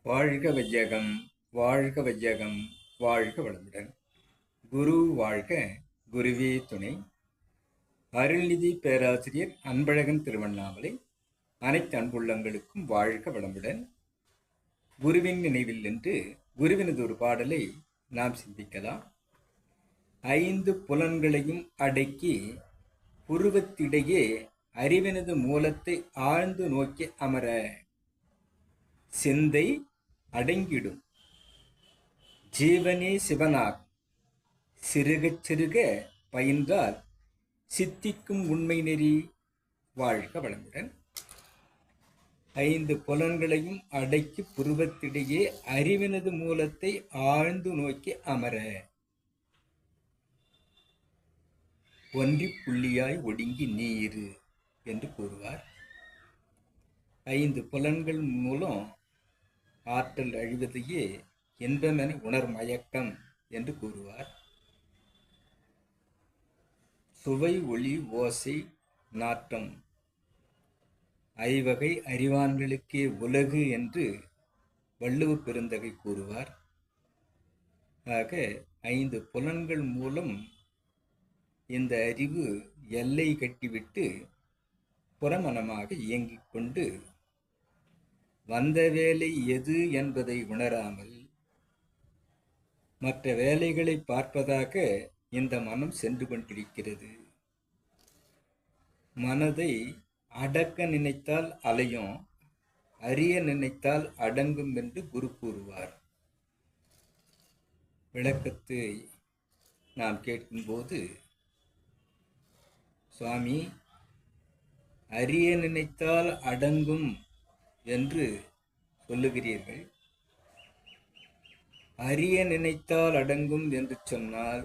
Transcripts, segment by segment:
வாழ்க வையகம், வாழ்க வையகம், வாழ்க வளமுடன். குரு வாழ்க, குருவே துணை. அருள்நிதி பேராசிரியர் அன்பழகன் திருவண்ணாமலை. அனைத்து அன்புள்ளங்களுக்கும் வாழ்க வளமுடன். குருவின் நினைவில் என்று குருவினது ஒரு பாடலை நாம் சிந்திக்கலாம். 5 புலன்களையும் அடக்கி புருவத்திடையே அறிவினது மூலத்தை ஆழ்ந்து நோக்கி அமர சிந்தை அடங்கிடும். ஜீவனே சிவனாகும். சிறுகச் சிறுக பயின்றால் சித்திக்கும் உண்மை நெறி. வாழ்க வளமுடன். 5 புலன்களையும் அடக்கி புருவத்திடையே அறிவினது மூலத்தை ஆழ்ந்து நோக்கி அமர ஒன்றி புள்ளியாய் ஒடுங்கி நீரு என்று கூறுவார். 5 புலன்கள் மூலம் ஆற்றல் அழிவதையே இன்பமென உணர் மயக்கம் என்று கூறுவார். சுவை, ஒளி, ஓசை, நாற்றம் ஐவகை அறிவான்களுக்கே உலகு என்று வள்ளுவ பெருந்தகை கூறுவார். ஆக 5 புலன்கள் மூலம் இந்த அறிவு எல்லை கட்டிவிட்டு புறமனமாக இயங்கிக் கொண்டு வந்த வேலை எது என்பதை உணராமல் மற்ற வேலைகளை பார்ப்பதாக இந்த மனம் சென்று கொண்டிருக்கிறது. மனதை அடக்க நினைத்தால் அலையும், அறிய நினைத்தால் அடங்கும் என்று குரு கூறுவார். விளக்கத்தை நாம் கேட்கும்போது, சுவாமி, அறிய நினைத்தால் அடங்கும் என்று சொல்லுகிறீர்கள். அறிய நினைத்தால் அடங்கும் என்று சொன்னால்,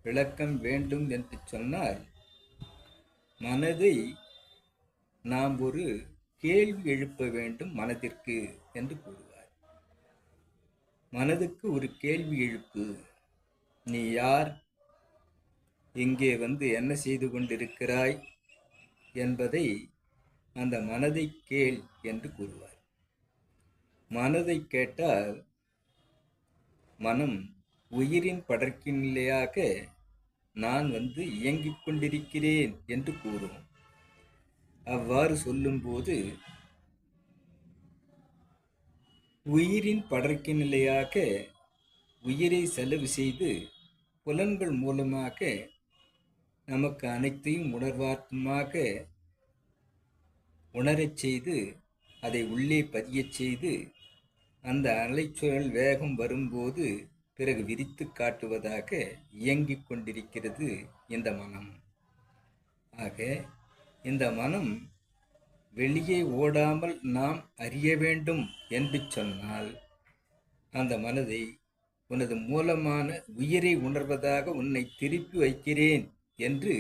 விளக்கம் வேண்டும் என்று சொன்னால், மனதை நாம் ஒரு கேள்வி எழுப்ப வேண்டும் மனதிற்கு என்று கூறுவார். மனதுக்கு ஒரு கேள்வி எழுப்பு. நீ யார்? இங்கே வந்து என்ன செய்து கொண்டிருக்கிறாய் என்பதை அந்த மனதை கேள் என்று கூறுவார். மனதை கேட்டால் மனம் உயிரின் படர்க்கின்னிலையாக நான் வந்து இயங்கிக் கொண்டிருக்கிறேன் என்று கூறும். அவ்வாறு சொல்லும்போது உயிரின் படர்க்கி நிலையாக உயிரை செலவு செய்து புலன்கள் மூலமாக நமக்கு அனைத்தையும் உணர்வார்த்தமாக உணரச் செய்து அதை உள்ளே பதியச் செய்து அந்த அலைச்சுழல் வேகம் வரும்போது பிறகு விரித்து காட்டுவதாக இயங்கிக் கொண்டிருக்கிறது இந்த மனம். ஆக இந்த மனம் வெளியே ஓடாமல் நாம் அறிய வேண்டும் என்று சொன்னால், அந்த மனதை உனது மூலமான உயிரை உணர்வதாக உன்னை திருப்பி வைக்கிறேன் என்று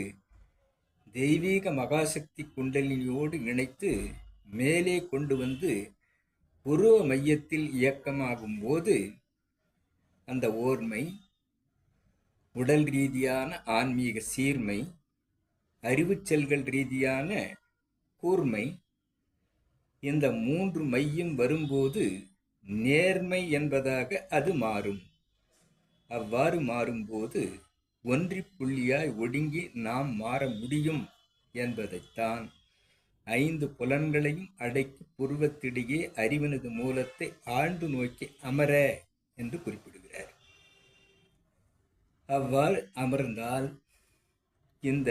தெய்வீக மகாசக்தி குண்டலினியோடு இணைத்து மேலே கொண்டு வந்து புருவ மையத்தில் இயக்கமாகும் போது அந்த ஓர்மை, உடல் ரீதியான ஆன்மீக சீர்மை, அறிவுச் செல்கள் ரீதியான கூர்மை, இந்த 3 மையம் வரும்போது நேர்மை என்பதாக அது மாறும். அவ்வாறு மாறும்போது ஒன்றி புள்ளியாய் ஒடுங்கி நாம் மாற முடியும் என்பதைத்தான் 5 புலன்களையும் அடக்கி புருவத்திடையே அறிவினது மூலத்தை ஆழ்ந்து நோக்கி அமர என்று குறிப்பிடுகிறார். அவ்வாறு அமர்ந்தால் இந்த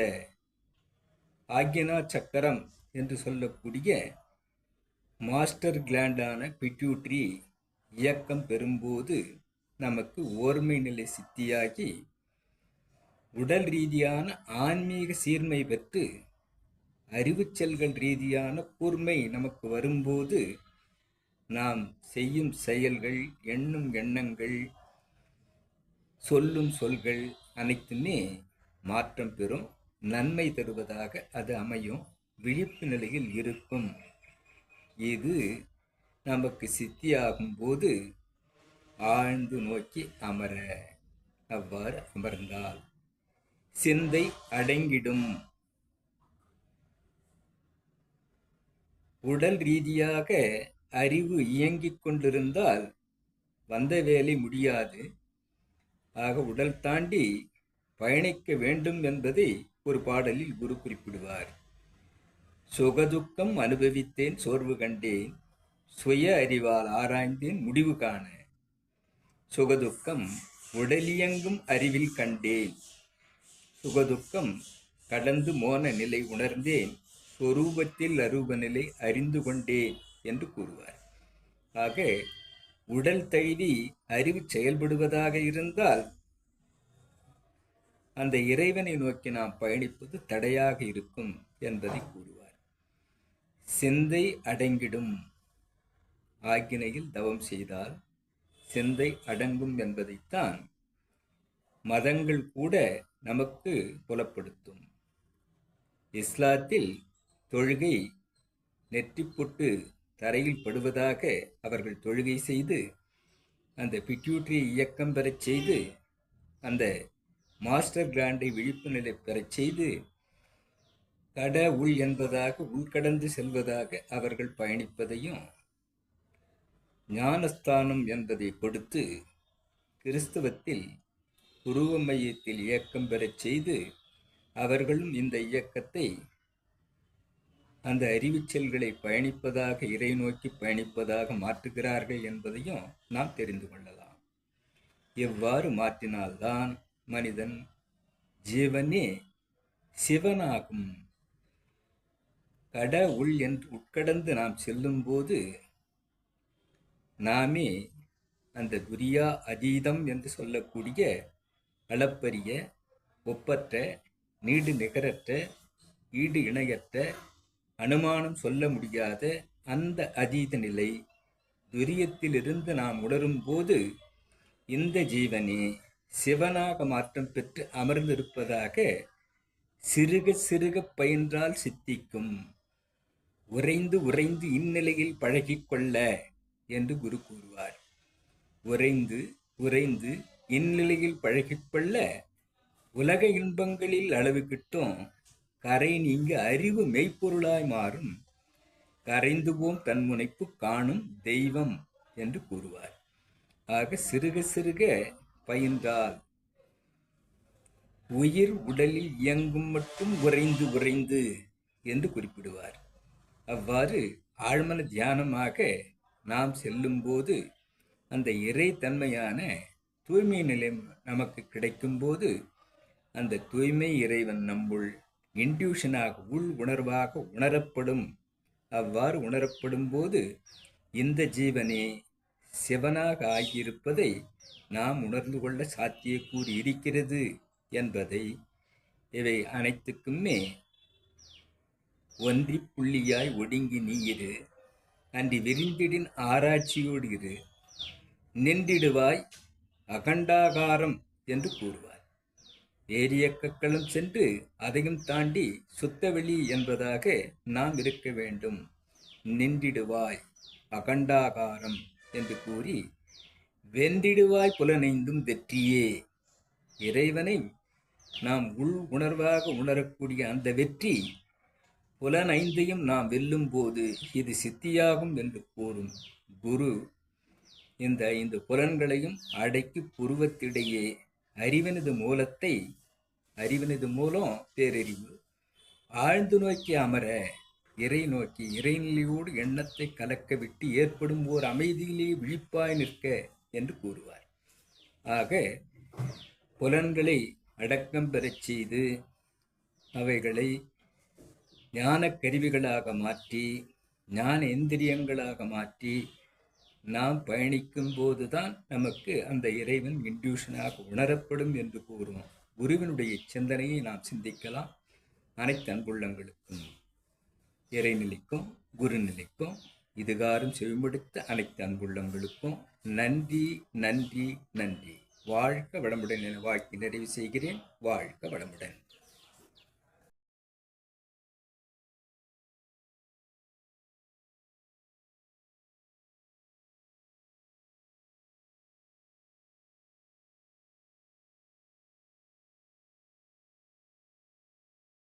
ஆக்ஞனா சக்கரம் என்று சொல்லக்கூடிய மாஸ்டர் கிளாண்டான பிட்யூட்ரி இயக்கம் பெறும்போது நமக்கு ஓர்மை நிலை சித்தியாகி உடல் ரீதியான ஆன்மீக சீர்மை பெற்று அறிவுச் செல்கள் ரீதியான கூர்மை நமக்கு வரும்போது நாம் செய்யும் செயல்கள், எண்ணும் எண்ணங்கள், சொல்லும் சொல்கள் அனைத்துமே மாற்றம் பெறும், நன்மை தருவதாக அது அமையும், விழிப்பு நிலையில் இருக்கும். இது நமக்கு சித்தியாகும் போது ஆழ்ந்து நோக்கி அமர. அவ்வாறு அமர்ந்தால் சிந்தை அடங்கிடும். உடல் ரீதியாக அறிவு இயங்கிக் கொண்டிருந்தால் வந்த வேலை முடியாது. ஆக உடல் தாண்டி பயணிக்க வேண்டும் என்பதை ஒரு பாடலில் குரு குறிப்பிடுவார். சுகதுக்கம் அனுபவித்தேன் சோர்வு கண்டேன், சுய அறிவால் ஆராய்ந்தேன் முடிவு காண. சுகதுக்கம் உடலியங்கும் அறிவில் கண்டேன், சுகதுக்கம் கடந்து மோன நிலை உணர்ந்தேன், சொரூபத்தில் அரூப நிலை அறிந்து கொண்டேன் என்று கூறுவார். ஆக உடல் தழுவி அறிவு செயல்படுவதாக இருந்தால் அந்த இறைவனை நோக்கி நாம் பயணிப்பது தடையாக இருக்கும் என்பதை கூறுவார். சிந்தை அடங்கிடும், ஆக்கினையில் தவம் செய்தால் சிந்தை அடங்கும் என்பதைத்தான் மதங்கள் கூட நமக்கு புலப்படுத்தும். இஸ்லாத்தில் தொழுகை நெற்றிப்பொட்டு தரையில் படுவதாக அவர்கள் தொழுகை செய்து அந்த பிட்யூட்டரி இயக்கம் பெறச் செய்து அந்த மாஸ்டர் கிராண்டை விழிப்பு நிலை பெறச் செய்து கட உள் என்பதாக உள்கடந்து செல்வதாக அவர்கள் பயணிப்பதையும், ஞானஸ்தானம் என்பதை கொடுத்து கிறிஸ்தவத்தில் உருவ மையத்தில் இயக்கம் பெறச் செய்து அவர்களும் இந்த இயக்கத்தை அந்த அறிவுச் செல்களை பயணிப்பதாக, இறை நோக்கி பயணிப்பதாக மாற்றுகிறார்கள் என்பதையும் நாம் தெரிந்து கொள்ளலாம். எவ்வாறு மாற்றினால்தான் மனிதன் ஜீவனே சிவனாகும். கட உள் என்று உட்கடந்து நாம் செல்லும் போது நாமே அந்த துரியா அதீதம் என்று சொல்லக்கூடிய அளப்பரிய, ஒப்பற்ற, நீடு நிகரற்ற, ஈடு இணையற்ற, அனுமானம் சொல்ல முடியாத அந்த அதீத நிலை துரியத்திலிருந்து நாம் உணரும் போது இந்த ஜீவனே சிவனாக மாற்றம் பெற்று அமர்ந்திருப்பதாக சிறுக சிறுக பயின்றால் சித்திக்கும். உறைந்து உறைந்து இந்நிலையில் பழகிக்கொள்ள என்று குரு கூறுவார். உறைந்து உறைந்து இந்நிலையில் பழகிக்கொள்ள உலக இன்பங்களில் அளவு கிட்டும், கரை நீங்க அறிவு மெய்ப்பொருளாய் மாறும், கரைந்து போம் தன்முனைப்பு காணும் தெய்வம் என்று கூறுவார். ஆக சிறுக சிறுக பயின்றால் உயிர் உடலில் இயங்கும் மட்டும் உறைந்து உறைந்து என்று குறிப்பிடுவார். அவ்வாறு ஆழ்மன தியானமாக நாம் செல்லும்போது அந்த இறை தன்மையான தூய்மை நிலை நமக்கு கிடைக்கும்போது அந்த தூய்மை இறைவன் நம்முள் இன்ட்யூஷனாக, உள் உணர்வாக உணரப்படும். அவ்வாறு உணரப்படும் போது இந்த ஜீவனே சிவனாக ஆகியிருப்பதை நாம் உணர்ந்து கொள்ள சாத்தியக்கூறு இருக்கிறது என்பதை இவை அனைத்துக்குமே ஒன்றி புள்ளியாய் ஒடுங்கி நீ இரு, அன்றி விரிந்திடின் ஆராய்ச்சியோடு இரு, நின்றிடுவாய் அகண்டாகாரம் என்று கூறுவார். ஏரியக்கக்களும் சென்று அதையும் தாண்டி சுத்தவெளி என்பதாக நாம் இருக்க வேண்டும். நின்றிடுவாய் அகண்டாகாரம் என்று கூறி வென்றிடுவாய் புலனைந்தும் வெற்றியே. இறைவனை நாம் உள் உணர்வாக உணரக்கூடிய அந்த வெற்றி புலனைந்தையும் நாம் வெல்லும் போது இது சித்தியாகும் என்று கூறும் குரு இந்த 5 புலன்களையும் அடக்கி புருவத்திடையே அறிவினது மூலத்தை, அறிவினது மூலம் பேரறிவு, ஆழ்ந்து நோக்கி அமர இறை நோக்கி இறைநிலையோடு எண்ணத்தை கலக்க விட்டு ஏற்படும் ஓர் அமைதியிலே விழிப்பாய் நிற்க என்று கூறுவார். ஆக புலன்களை அடக்கம் பெறச் செய்து அவைகளை ஞான கருவிகளாக மாற்றி, ஞான இந்திரியங்களாக மாற்றி நாம் பயணிக்கும் போதுதான் நமக்கு அந்த இறைவன் இன்ட்யூஷனாக உணரப்படும் என்று கூறும் குருவினுடைய சிந்தனையை நாம் சிந்திக்கலாம். அனைத்து அன்புள்ளங்களுக்கும், இறைநிலைக்கும் குருநிலைக்கும் இதுகாரும் செவிமடுத்த அனைத்து அன்புள்ளங்களுக்கும் நன்றி நன்றி நன்றி. வாழ்க வளமுடன் என வாழ்க்கை நிறைவு செய்கிறேன். வாழ்க வளமுடன்.